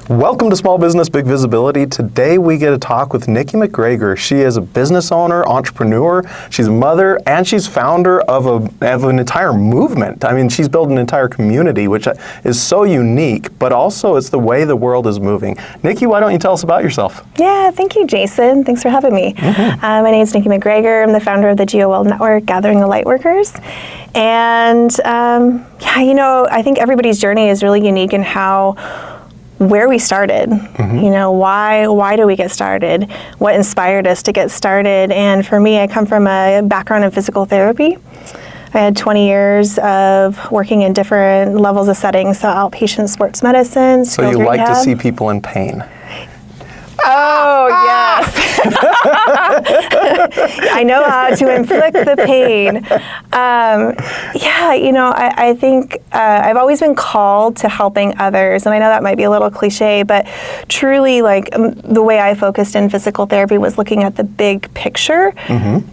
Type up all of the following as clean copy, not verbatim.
Welcome to Small Business Big Visibility. Today we get to talk with Nikki McGregor. She is a business owner, entrepreneur, she's a mother, and she's founder of an entire movement. I mean, she's built an entire community, which is so unique, but also it's the way the world is moving. Nikki, why don't you tell us about yourself? Yeah, thank you, Jason. Thanks for having me. My name is Nikki McGregor. I'm the founder of the GOL Network, gathering the Lightworkers. And I think everybody's journey is really unique in where we started, why do we get started? What inspired us to get started? And for me, I come from a background in physical therapy. I had 20 years of working in different levels of settings, so outpatient sports medicine, So you like to see people in pain? Oh, yes. I know how to inflict the pain. I think I've always been called to helping others, and I know that might be a little cliche, but truly, the way I focused in physical therapy was looking at the big picture, and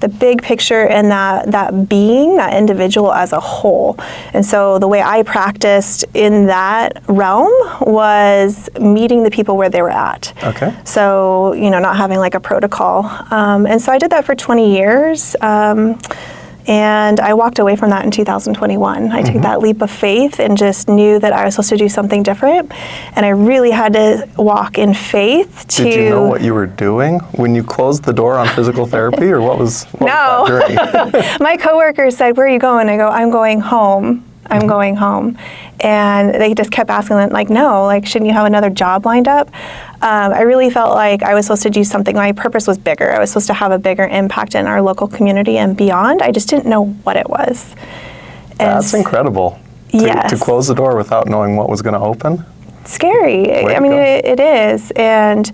that being, that individual as a whole. And so the way I practiced in that realm was meeting the people where they were at. Okay. So, not having like a protocol. And so I did that for 20 years. And I walked away from that in 2021. I took that leap of faith and just knew that I was supposed to do something different. And I really had to walk in faith to... Did you know what you were doing when you closed the door on physical therapy, or what was that journey? My coworkers said, "Where are you going?" I go, "I'm going home. I'm going home." And they just kept asking, shouldn't you have another job lined up? I really felt like I was supposed to do something. My purpose was bigger. I was supposed to have a bigger impact in our local community and beyond. I just didn't know what it was. That's incredible. Yes. To close the door without knowing what was going to open? Scary. It is. And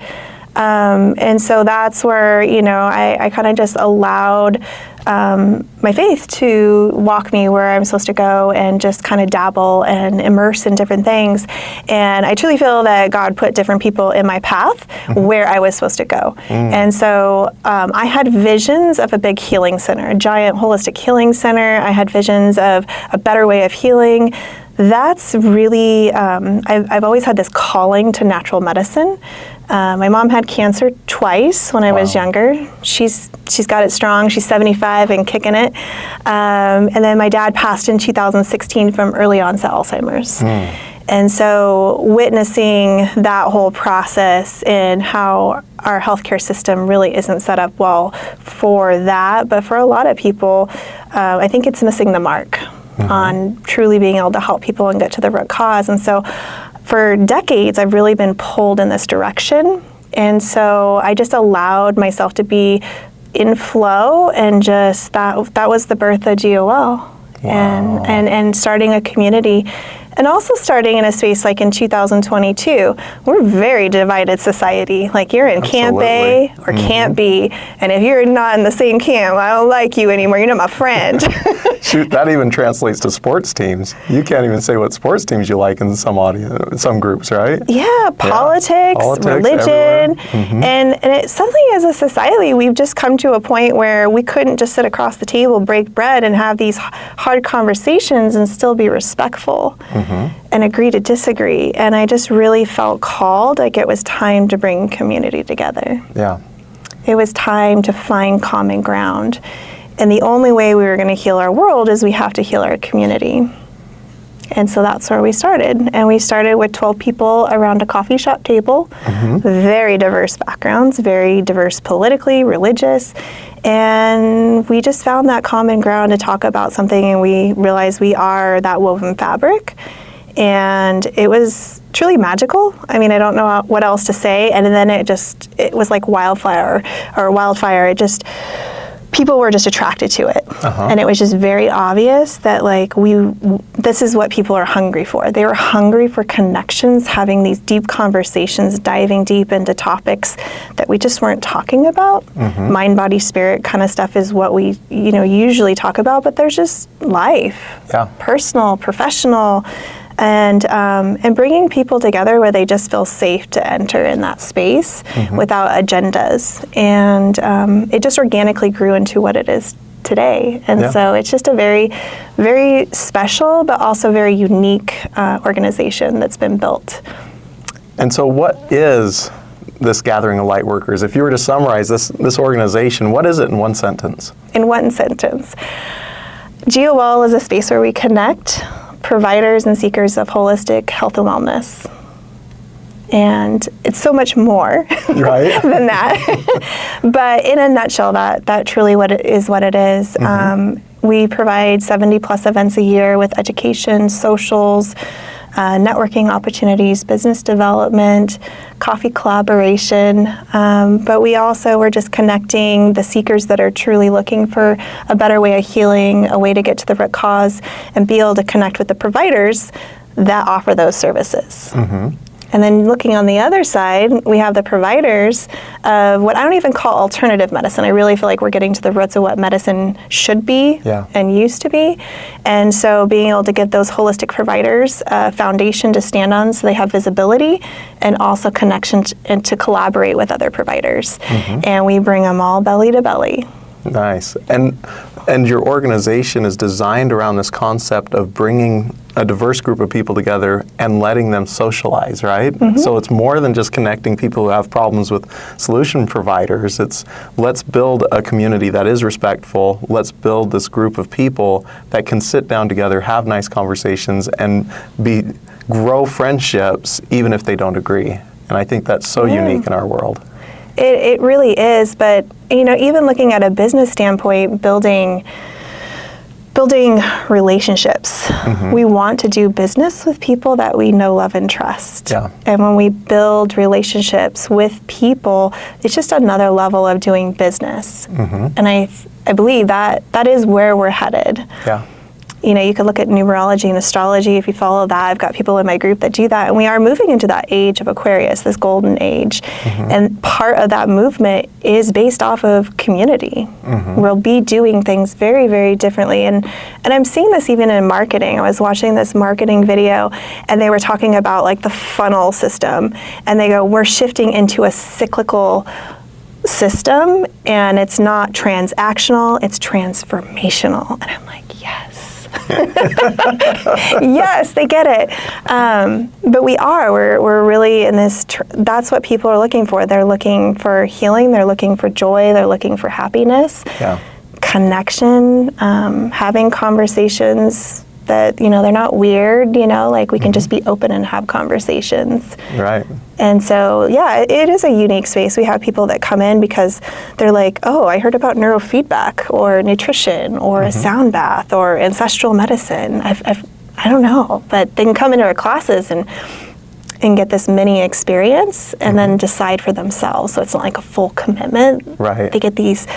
so that's where, I kind of just allowed my faith to walk me where I'm supposed to go and just kind of dabble and immerse in different things. And I truly feel that God put different people in my path where I was supposed to go. And so I had visions of a big healing center, a giant holistic healing center. I had visions of a better way of healing. That's really, I've always had this calling to natural medicine. My mom had cancer twice when I was younger. She's got it strong. She's 75 and kicking it. And then my dad passed in 2016 from early onset Alzheimer's. And so witnessing that whole process and how our healthcare system really isn't set up well for that, but for a lot of people, I think it's missing the mark on truly being able to help people and get to the root cause. And so for decades, I've really been pulled in this direction. And so I just allowed myself to be in flow, and just that was the birth of GOL. Wow. And starting a community. And also starting in a space like in 2022, we're a very divided society. Like, you're in Camp A or Camp B, and if you're not in the same camp, I don't like you anymore. You're not my friend. Shoot, that even translates to sports teams. You can't even say what sports teams you like in some groups, right? Yeah, politics, religion, and it's something as a society we've just come to a point where we couldn't just sit across the table, break bread, and have these hard conversations and still be respectful. And agree to disagree. And I just really felt called, like it was time to bring community together. Yeah. It was time to find common ground. And the only way we were going to heal our world is we have to heal our community. And so that's where we started. And we started with 12 people around a coffee shop table, very diverse backgrounds, very diverse politically, religious. And we just found that common ground to talk about something, and we realized we are that woven fabric. And it was truly magical. I mean, I don't know what else to say. And then it was like wildfire. People were just attracted to it. And it was just very obvious that this is what people are hungry for. They were hungry for connections, having these deep conversations, diving deep into topics that we just weren't talking about. Mind, body, spirit kind of stuff is what we usually talk about, but there's just life, personal, professional, and bringing people together where they just feel safe to enter in that space without agendas. And it just organically grew into what it is today. And so it's just a very, very special, but also very unique organization that's been built. And so what is this gathering of Lightworkers? If you were to summarize this organization, what is it in one sentence? In one sentence, GOL is a space where we connect providers and seekers of holistic health and wellness. And it's so much more right. than that. But in a nutshell, that truly what it is. We provide 70 plus events a year with education, socials, networking opportunities, business development, coffee collaboration. But we're just connecting the seekers that are truly looking for a better way of healing, a way to get to the root cause, and be able to connect with the providers that offer those services. Mm-hmm. And then looking on the other side, we have the providers of what I don't even call alternative medicine. I really feel like we're getting to the roots of what medicine should be and used to be. And so being able to give those holistic providers a foundation to stand on so they have visibility and also connection and to collaborate with other providers. Mm-hmm. And we bring them all belly to belly. Nice. And your organization is designed around this concept of bringing a diverse group of people together and letting them socialize, right? Mm-hmm. So it's more than just connecting people who have problems with solution providers. It's let's build a community that is respectful. Let's build this group of people that can sit down together, have nice conversations, and grow friendships even if they don't agree. And I think that's so unique in our world. It really is, but even looking at a business standpoint, building relationships. Mm-hmm. We want to do business with people that we know, love, and trust. Yeah. And when we build relationships with people, it's just another level of doing business. Mm-hmm. And I believe that is where we're headed. Yeah. You could look at numerology and astrology. If you follow that, I've got people in my group that do that. And we are moving into that age of Aquarius, this golden age. Mm-hmm. And part of that movement is based off of community. Mm-hmm. We'll be doing things very, very differently. And I'm seeing this even in marketing. I was watching this marketing video, and they were talking about like the funnel system. And they go, we're shifting into a cyclical system, and it's not transactional, it's transformational. And I'm like, yes. Yes, they get it. But we're really in this, that's what people are looking for. They're looking for healing, they're looking for joy, they're looking for happiness, connection, having conversations that, they're not weird, like we can just be open and have conversations. Right. And so, it is a unique space. We have people that come in because they're like, oh, I heard about neurofeedback or nutrition or a sound bath or ancestral medicine. I don't know, but they can come into our classes and get this mini experience and then decide for themselves. So it's not like a full commitment. Right. They get these.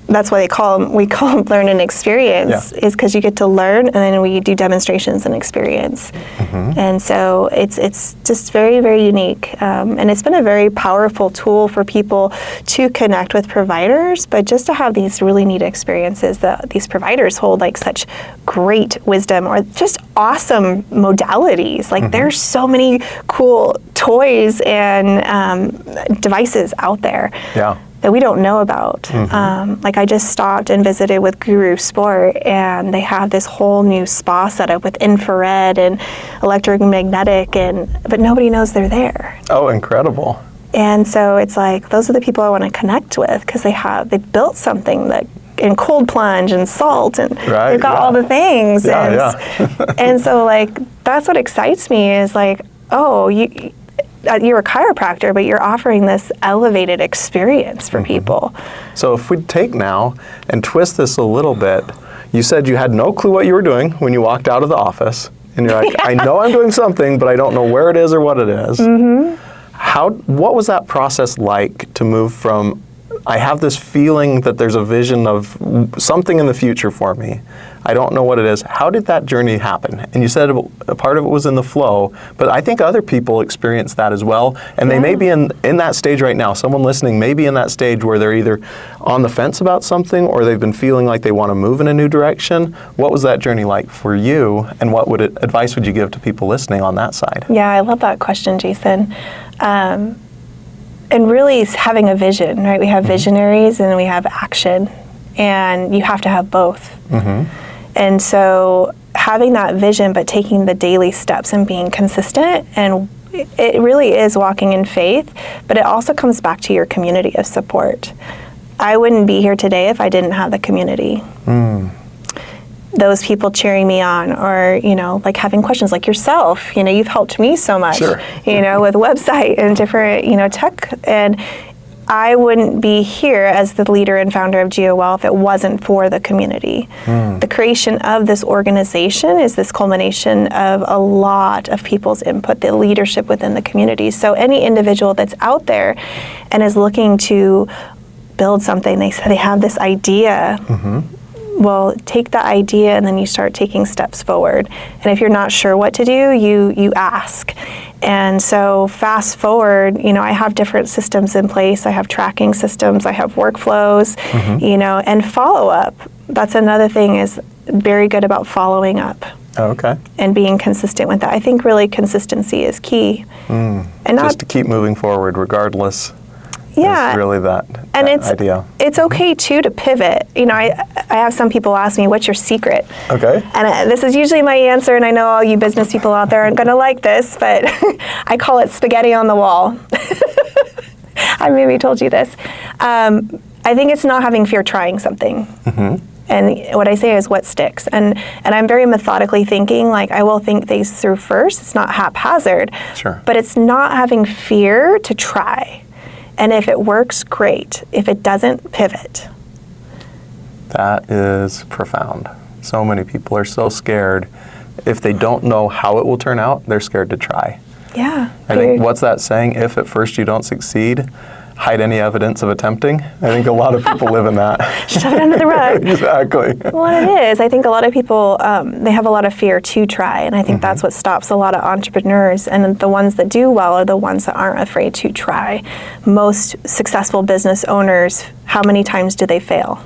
That's why we call them learn and experience, is because you get to learn and then we do demonstrations and experience. Mm-hmm. And so it's just very, very unique. And it's been a very powerful tool for people to connect with providers, but just to have these really neat experiences that these providers hold like such great wisdom or just awesome modalities. Like there's so many cool toys and devices out there. Yeah. That we don't know about. Mm-hmm. Like I just stopped and visited with Guru Sport, and they have this whole new spa setup with infrared and electromagnetic, but nobody knows they're there. Oh, incredible. And so it's like, those are the people I want to connect with because they built something that in cold plunge and salt and they've got all the things. And so like, that's what excites me is like, oh, you're a chiropractor, but you're offering this elevated experience for people. So if we take now and twist this a little bit, you said you had no clue what you were doing when you walked out of the office, and you're like, I know I'm doing something, but I don't know where it is or what it is. Mm-hmm. What was that process like to move from, I have this feeling that there's a vision of something in the future for me. I don't know what it is. How did that journey happen? And you said a part of it was in the flow, but I think other people experience that as well. And they may be in that stage right now. Someone listening may be in that stage where they're either on the fence about something or they've been feeling like they want to move in a new direction. What was that journey like for you? And what advice would you give to people listening on that side? Yeah, I love that question, Jason. And really having a vision, right? We have visionaries and we have action, and you have to have both. Mm-hmm. And so having that vision, but taking the daily steps and being consistent and it really is walking in faith, but it also comes back to your community of support. I wouldn't be here today if I didn't have the community. Those people cheering me on, or, like having questions like yourself, you've helped me so much, Sure. with website and different, tech. And I wouldn't be here as the leader and founder of GOL if it wasn't for the community. The creation of this organization is this culmination of a lot of people's input, the leadership within the community. So any individual that's out there and is looking to build something, they have this idea. Well, take the idea and then you start taking steps forward. And if you're not sure what to do, you ask. And so fast forward, I have different systems in place. I have tracking systems, I have workflows, and follow up. That's another thing, is very good about following up. Okay. And being consistent with that. I think really consistency is key. And just to keep moving forward regardless. Yeah, is really that idea. It's okay too to pivot. I have some people ask me, "What's your secret?" Okay. And this is usually my answer, and I know all you business people out there aren't going to like this, but I call it spaghetti on the wall. I maybe told you this. I think it's not having fear trying something. And what I say is what sticks. And I'm very methodically thinking, like I will think things through first. It's not haphazard. Sure. But it's not having fear to try. And if it works, great. If it doesn't, pivot. That is profound. So many people are so scared. If they don't know how it will turn out, they're scared to try. Yeah. I think, what's that saying? If at first you don't succeed, hide any evidence of attempting. I think a lot of people live in that. Shove it under the rug. Exactly. Well, it is. I think a lot of people, they have a lot of fear to try, and I think that's what stops a lot of entrepreneurs. And the ones that do well are the ones that aren't afraid to try. Most successful business owners, how many times do they fail?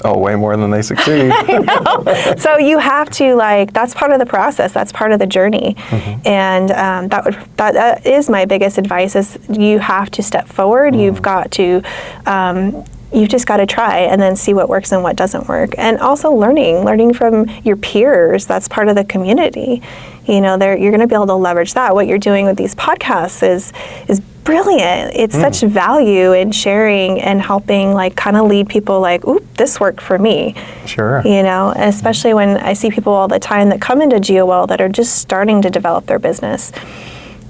Oh, way more than they succeed. I know. So you have to, that's part of the process. That's part of the journey. And that is my biggest advice, is you have to step forward. You've got to, you've just got to try and then see what works and what doesn't work. And also learning from your peers. That's part of the community. You're going to be able to leverage that. What you're doing with these podcasts is brilliant. It's such value in sharing and helping, kind of lead people oop, this worked for me. Sure. Especially when I see people all the time that come into GOL that are just starting to develop their business.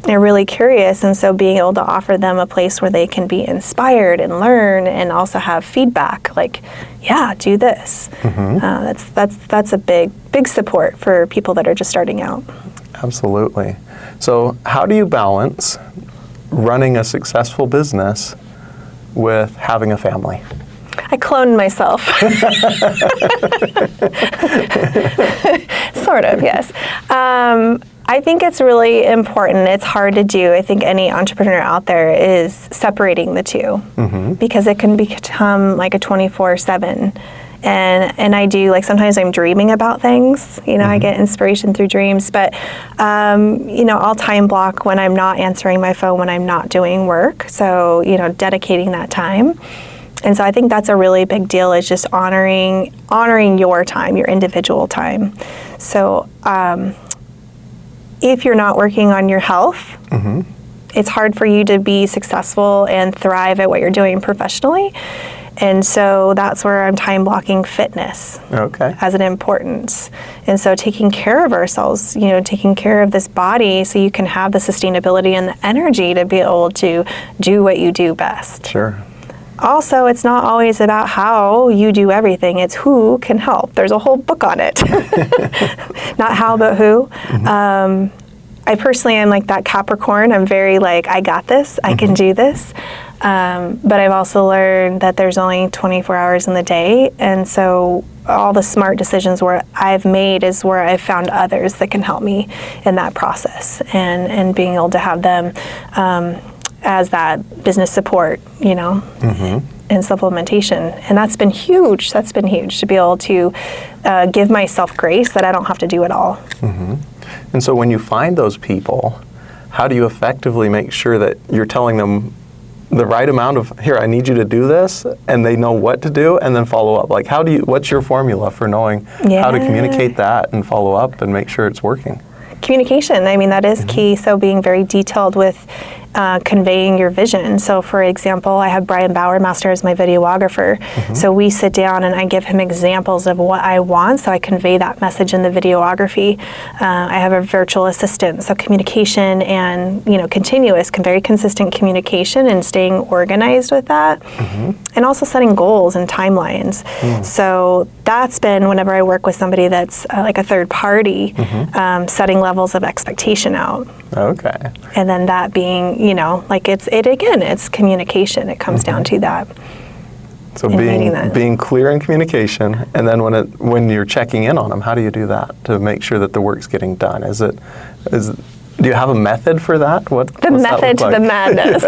They're really curious, and so being able to offer them a place where they can be inspired and learn and also have feedback, yeah, do this. That's a big support for people that are just starting out. Absolutely. So how do you balance running a successful business with having a family? I cloned myself. Sort of, yes. I think it's really important. It's hard to do. I think any entrepreneur out there is separating the two, because it can become like a 24/7. And I do, sometimes I'm dreaming about things, I get inspiration through dreams, but, I'll time block when I'm not answering my phone, when I'm not doing work. So, dedicating that time. And so I think that's a really big deal, is just honoring your time, your individual time. So, if you're not working on your health, it's hard for you to be successful and thrive at what you're doing professionally. And so that's where I'm time blocking fitness as an importance. And so taking care of ourselves, taking care of this body so you can have the sustainability and the energy to be able to do what you do best. Sure. Also, it's not always about how you do everything. It's who can help. There's a whole book on it. Not how, but who. I personally am like that Capricorn. I'm very I got this. I can do this. But I've also learned that there's only 24 hours in the day. And so all the smart decisions where I've made is where I've found others that can help me in that process, and being able to have them as that business support, and supplementation. And that's been huge. That's been huge, to be able to give myself grace that I don't have to do it all. And so when you find those people, how do you effectively make sure that you're telling them the right amount of, here, I need you to do this, and they know what to do, and then follow up? What's your formula for knowing how to communicate that and follow up and make sure it's working? communication. I mean, that is key. So being very detailed with conveying your vision. So for example, I have Brian Bowermaster as my videographer. So we sit down and I give him examples of what I want, so I convey that message in the videography. I have a virtual assistant, so communication and, continuous, very consistent communication and staying organized with that. And also setting goals and timelines. So that's been, whenever I work with somebody that's like a third party, setting levels of expectation out. Okay. And then that being, it's communication. It comes down to that. So being clear in communication, and then when you're checking in on them, how do you do that to make sure that the work's getting done? Do you have a method for that? The method to the madness.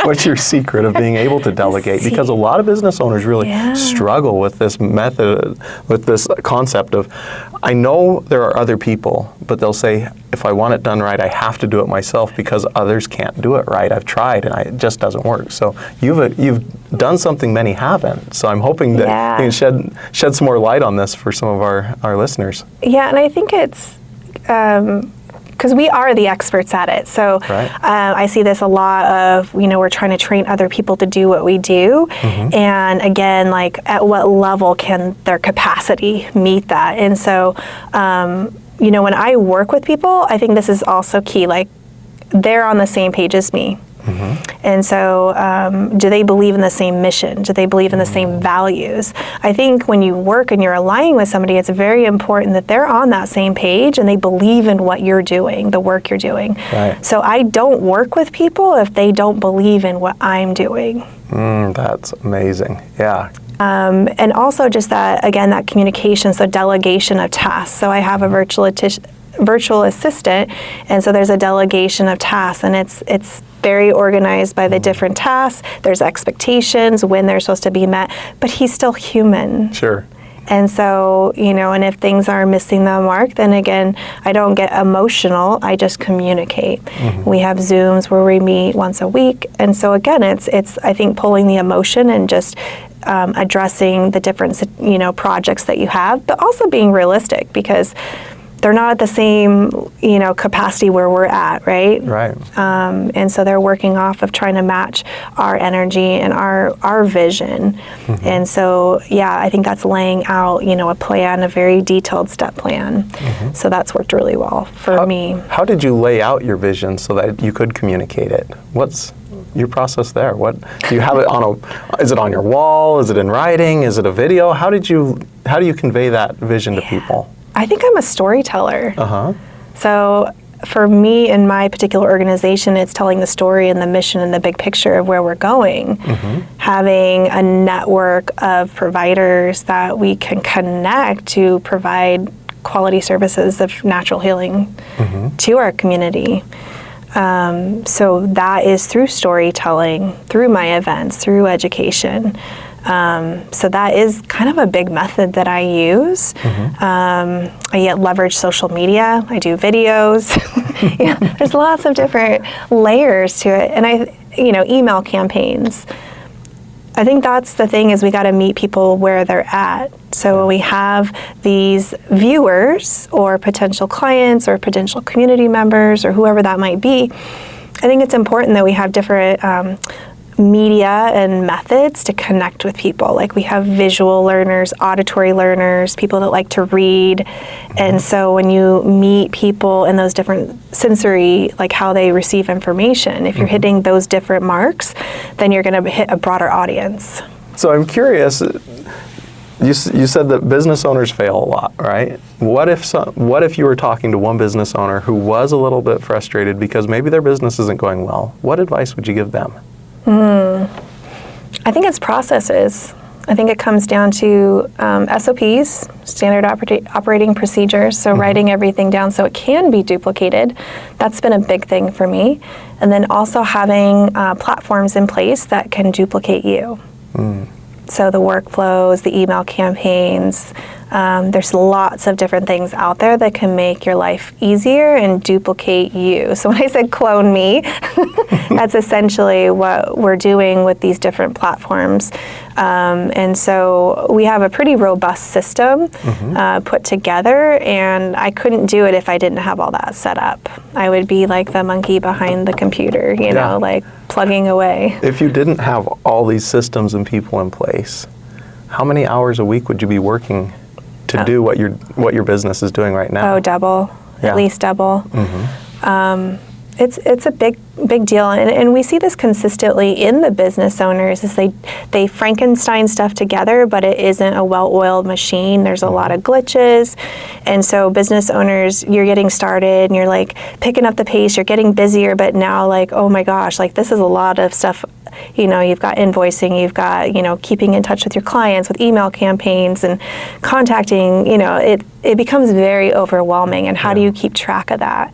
What's your secret of being able to delegate? Because a lot of business owners really struggle with this method, with this concept of, I know there are other people, but they'll say, if I want it done right, I have to do it myself because others can't do it right. I've tried and it just doesn't work. So you've done something many haven't. So I'm hoping that you can shed some more light on this for some of our listeners. Yeah, and I think it's because we are the experts at it. So I see this a lot of, we're trying to train other people to do what we do. And again, at what level can their capacity meet that? And so, when I work with people, I think this is also key. They're on the same page as me. And so do they believe in the same mission? Do they believe in the same values? I think when you work and you're aligning with somebody, it's very important that they're on that same page and they believe in what you're doing, the work you're doing. So I don't work with people if they don't believe in what I'm doing. That's amazing. Yeah. And also just that, again, that communication, so delegation of tasks. So I have a virtual assistant, and so there's a delegation of tasks, and it's very organized by the different tasks. There's expectations, when they're supposed to be met, but he's still human. Sure. And so, and if things are missing the mark, then again, I don't get emotional, I just communicate. We have Zooms where we meet once a week, and so again, it's I think pulling the emotion and just addressing the different, projects that you have, but also being realistic, because they're not at the same, capacity where we're at, right? Right. And so they're working off of trying to match our energy and our vision. And so, I think that's laying out, a plan, a very detailed step plan. So that's worked really well for me. How did you lay out your vision so that you could communicate it? What's your process there? What do you have it on is it on your wall? Is it in writing? Is it a video? How do you convey that vision to people? I think I'm a storyteller. So for me in my particular organization, it's telling the story and the mission and the big picture of where we're going. Having a network of providers that we can connect to provide quality services of natural healing to our community. So that is through storytelling, through my events, through education. So that is kind of a big method that I use. I leverage social media. I do videos. There's lots of different layers to it. And email campaigns. I think that's the thing, is we got to meet people where they're at. So when we have these viewers or potential clients or potential community members or whoever that might be, I think it's important that we have different media and methods to connect with people. Like we have visual learners, auditory learners, people that like to read. And so when you meet people in those different sensory, like how they receive information, if you're hitting those different marks, then you're going to hit a broader audience. So I'm curious, you said that business owners fail a lot, right? What if you were talking to one business owner who was a little bit frustrated because maybe their business isn't going well? What advice would you give them? I think it's processes. I think it comes down to SOPs, standard operating procedures, so writing everything down so it can be duplicated. That's been a big thing for me. And then also having platforms in place that can duplicate you. So the workflows, the email campaigns, There's lots of different things out there that can make your life easier and duplicate you. So when I said clone me, that's essentially what we're doing with these different platforms. And so we have a pretty robust system put together, and I couldn't do it if I didn't have all that set up. I would be like the monkey behind the computer, you know, like plugging away. If you didn't have all these systems and people in place, how many hours a week would you be working to do what your business is doing right now? Oh, double, at least double. It's a big deal, and we see this consistently in the business owners. Is they Frankenstein stuff together, but it isn't a well-oiled machine. There's a lot of glitches, and so business owners, you're getting started, and you're like picking up the pace. You're getting busier, but now like, oh my gosh, like this is a lot of stuff. You know, you've got invoicing, you've got, you know, keeping in touch with your clients with email campaigns and contacting. You know, it becomes very overwhelming. And how do you keep track of that?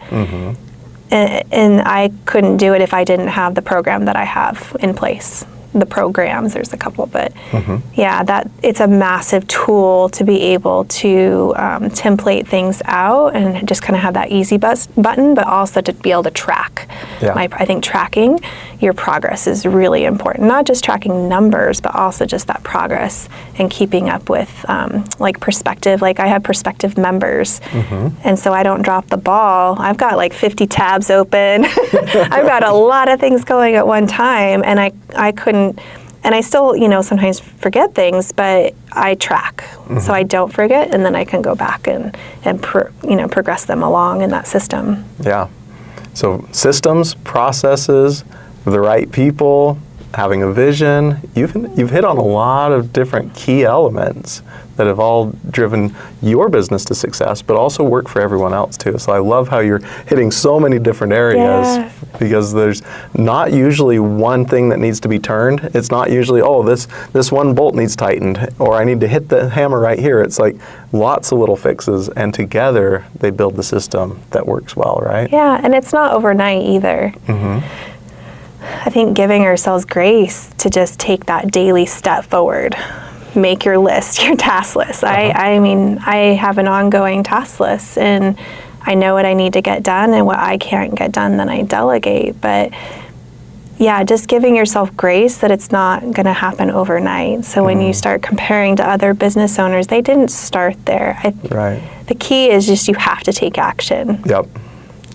And I couldn't do it if I didn't have the program that I have in place. The programs, there's a couple, but yeah, that it's a massive tool to be able to template things out and just kind of have that easy button, but also to be able to track. I think tracking your progress is really important. Not just tracking numbers, but also just that progress and keeping up with like perspective. Like I have perspective members, and so I don't drop the ball. I've got like 50 tabs open. I've got a lot of things going at one time, and I couldn't. And I still, you know, sometimes forget things, but I track, so I don't forget, and then I can go back and progress them along in that system. Yeah. So systems, processes, the right people, having a vision. You've hit on a lot of different key elements that have all driven your business to success, but also work for everyone else too. So I love how you're hitting so many different areas, because there's not usually one thing that needs to be turned. It's not usually, oh, this one bolt needs tightened, or I need to hit the hammer right here. It's like lots of little fixes, and together they build the system that works well, right? Yeah, and it's not overnight either. I think giving ourselves grace to just take that daily step forward. Make your list, your task list. I mean, I have an ongoing task list, and I know what I need to get done, and what I can't get done, then I delegate. But yeah, just giving yourself grace that it's not going to happen overnight. So when you start comparing to other business owners, they didn't start there. The key is just you have to take action.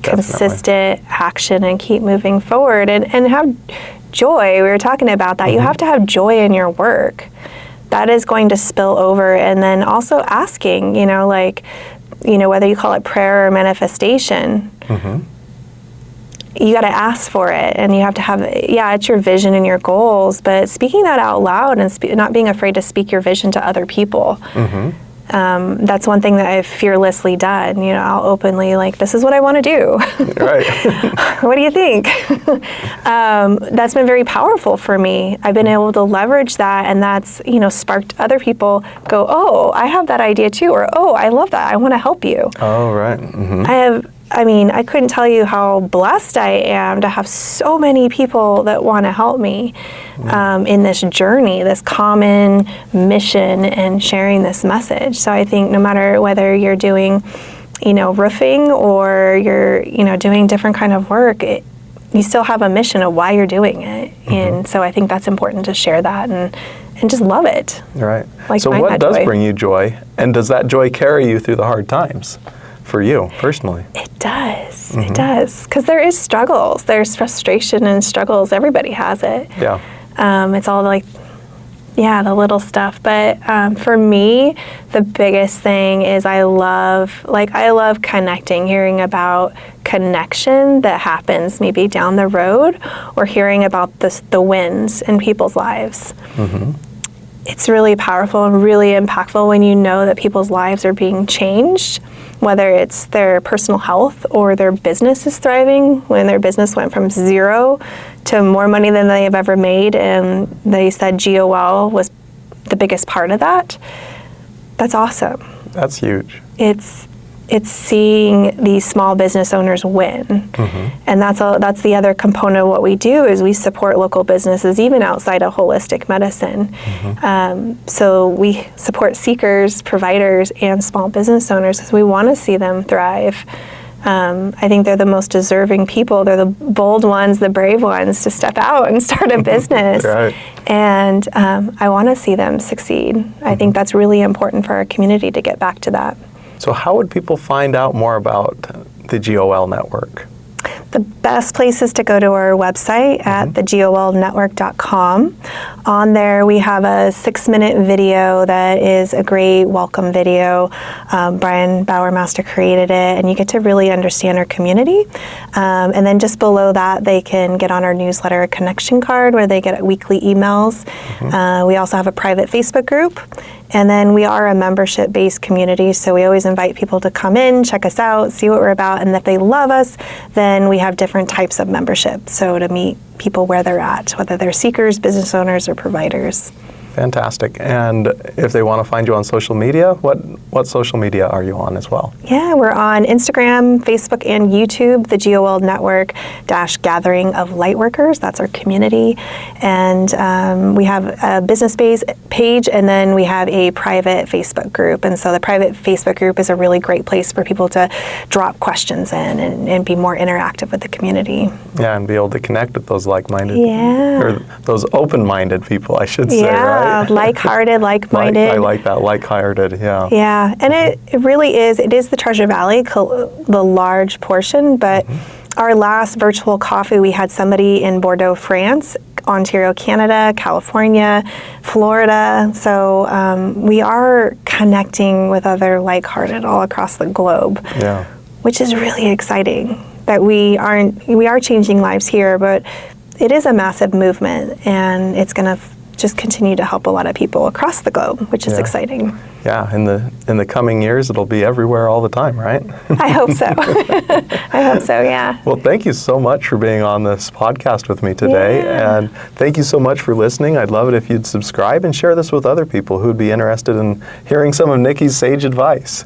Consistent action and keep moving forward, and have joy. We were talking about that. You have to have joy in your work. That is going to spill over. And then also asking, you know, like, you know, whether you call it prayer or manifestation, you got to ask for it, and you have to have, it's your vision and your goals, but speaking that out loud and not being afraid to speak your vision to other people. That's one thing that I've fearlessly done. You know, I'll openly, like, this is what I want to do. What do you think? That's been very powerful for me. I've been able to leverage that, and that's, you know, sparked other people go, oh, I have that idea too, or, oh, I love that. I want to help you. I couldn't tell you how blessed I am to have so many people that want to help me in this journey, this common mission, and sharing this message. So I think no matter whether you're doing, you know, roofing, or you're, you know, doing different kind of work, you still have a mission of why you're doing it. And so I think that's important to share that and just love it. Like, so what does bring you joy? And does that joy carry you through the hard times? For you personally? It does. It does. Because there is struggles. There's frustration and struggles. Everybody has it. It's all like, the little stuff. But for me, the biggest thing is I love connecting, hearing about connection that happens maybe down the road, or hearing about the wins in people's lives. It's really powerful and really impactful when you know that people's lives are being changed, whether it's their personal health or their business is thriving, when their business went from zero to more money than they have ever made, and they said GOL was the biggest part of that. That's awesome. That's huge. it's seeing these small business owners win. And that's the other component of what we do is we support local businesses even outside of holistic medicine. So we support seekers, providers, and small business owners because we want to see them thrive. I think they're the most deserving people. They're the bold ones, the brave ones to step out and start a business. Right. And I want to see them succeed. I think that's really important for our community to get back to that. So how would people find out more about the GOL Network? The best place is to go to our website at thegolnetwork.com. On there, we have a 6-minute video that is a great welcome video. Brian Bauermaster created it, and you get to really understand our community. And then just below that, they can get on our newsletter connection card where they get weekly emails. We also have a private Facebook group. And then we are a membership-based community, so we always invite people to come in, check us out, see what we're about, and if they love us, then we have different types of membership. So to meet people where they're at, whether they're seekers, business owners, or providers. Fantastic. And if they want to find you on social media, what social media are you on as well? Yeah, we're on Instagram, Facebook, and YouTube, the GOL Network Gathering of Lightworkers. That's our community. And we have a business page, and then we have a private Facebook group. And so the private Facebook group is a really great place for people to drop questions in and be more interactive with the community. Yeah, and be able to connect with those like-minded, or those open-minded people, I should say, right? Like-hearted, like-minded. I like that, like-hearted, yeah. Yeah, and it really is, it is the Treasure Valley, the large portion, but our last virtual coffee, we had somebody in Bordeaux, France, Ontario, Canada, California, Florida. So we are connecting with other like-hearted all across the globe, which is really exciting that we are changing lives here, but it is a massive movement, and it's going to just continue to help a lot of people across the globe, which is exciting. Yeah, in the coming years, it'll be everywhere all the time, right? I hope so. I hope so, yeah. Well, thank you so much for being on this podcast with me today. And thank you so much for listening. I'd love it if you'd subscribe and share this with other people who'd be interested in hearing some of Nikki's sage advice.